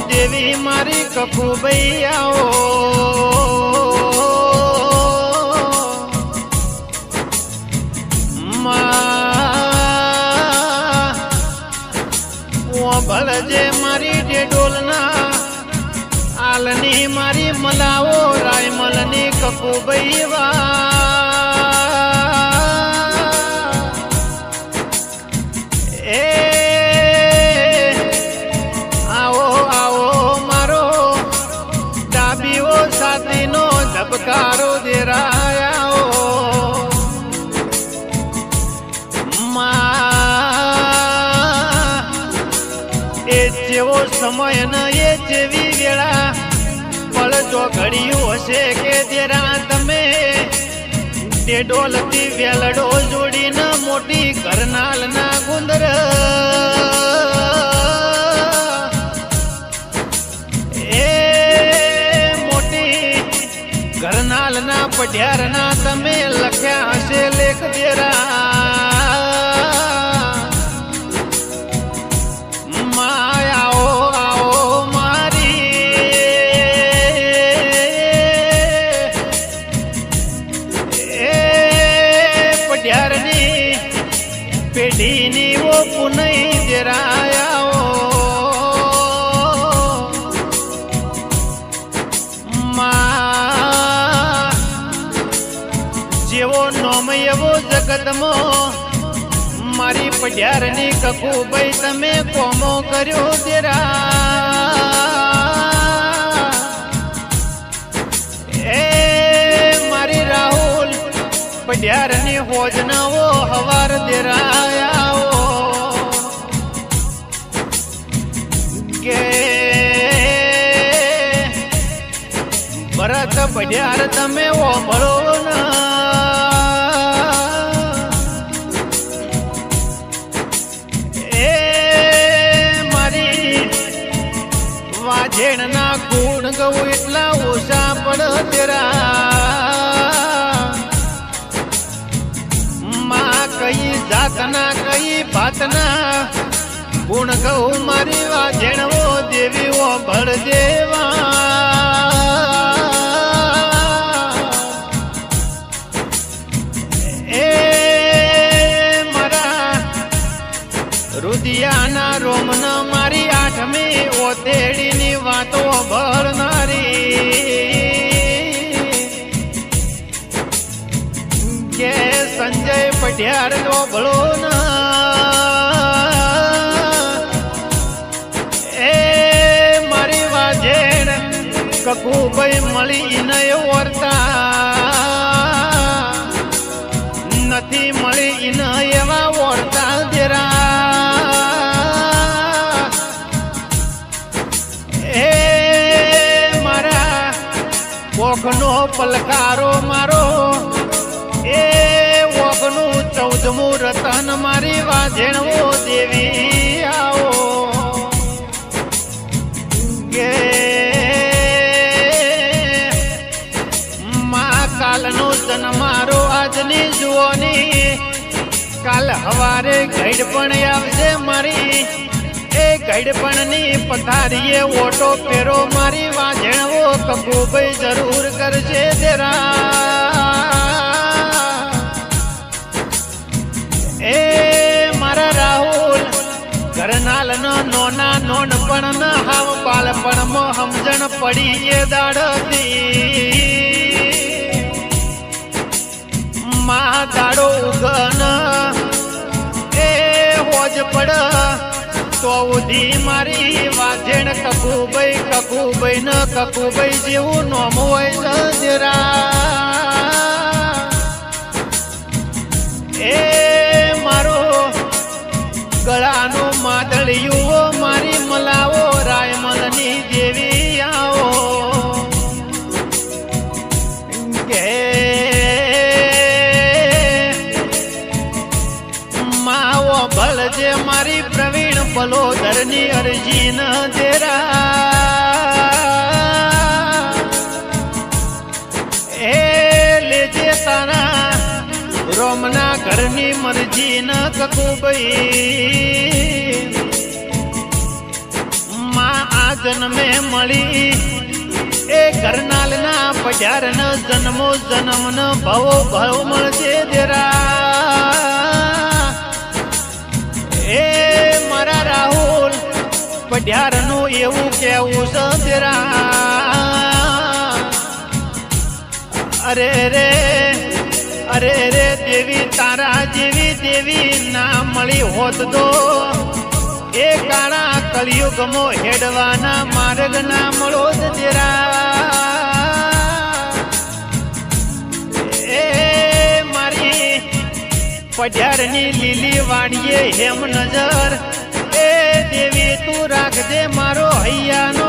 દેવી મારી કપુભાઈ આવો ભલજે મારી ડેડોલના આલની મારી મલાવો રાયમલની કપુભાઈ ધબકારો દેરાયો એ જેવો સમય ન એ જેવી વેળા પળજો ઘડ્યું હશે કે દેરા તમે ડેડોલથી વેલડો જોડીને મોટી કરનાલના ગુંદર ઘરનાલના પઢિયારના તમે લખ્યા હશે લેખ દેરા માયાઓ આવો મારી પઢિયારની પેઢીની ઓ પુનઈ દેરાયા જેવો નોમ એવો જગતમાં મારી પઢિયારની કકુભાઈ તમે કોમો કર્યો દેરા એ મારી રાહુલ પઢિયારની હોજનાઓ હવાર દેરાયાઓ કે ભરત પઢિયાર તમે ઓમળો ના વાજેણના ગુણ ગૌ એટલા ઓછા પડ તેરા માં કઈ જાતના કઈ ભાતના ગુણ ગૌ મારી વાજેણવો દેવી ઓ ભળ દેવા એ મારા રુદિયાના રોમન મારી આઠમી ઓતેડીની વાતો ભરનારી કે સંજય પઢિયાર નો ભળો એ મારી વાજેણ કકુભાઈ મળી નય ઓરતા નથી મળી ન એવા ઓરતા દેરા ઓઘનો પલકારો મારો એ ઓઘનું 14મું રતન મારી વાજેણવો દેવી આવો કે મા કાલનો જન્મારો આજની જુઓની કાલ હવારે ગઈડ પણ આવશે મારી એ ગઈડપણની પથારીએ ઓટો પેરો મારી વાજેણવો કકુભાઈ જરૂર કરશે દેરા એ મારા રાહુલ ઘરનાલનો નોના નોનપણ ન હાવ બાળપણમાં સમજણ પડી એ દાડતી મા દાડો ઉગન એ હોજ પડ તો ઉધી મારી વાજેણ કકુભાઈ ન કકુભાઈ જેવું નોમ હોય જરા એ મારો ગળાનો માદળિયું મારી મલાવો રાયમલની દેવી આવો કે માવો ભળજે મારી પ્રવીણ પલોદરની અરજી ન દેરા એ લેજે તારા રોમના ઘરની મરજી ન કકુભાઈ માં આ જન્મે મળી એ કરનાલના પઢાર ન જન્મો જન્મ ન ભવો ભવ મળશે દેરા એ મારા રાહુલ પઢાર નું એવું કેવું છે દેરા અરે રે અરે રે દેવી તારા જેવી દેવી ના મળી હોત તો એ કાળા કળિયુગમાં હેડવાના માર્ગ ના મળો દેરા એ મારી પઢારની લીલી વાડીએ હેમ નજર એ દેવી તું રાખજે મારો હૈયાનો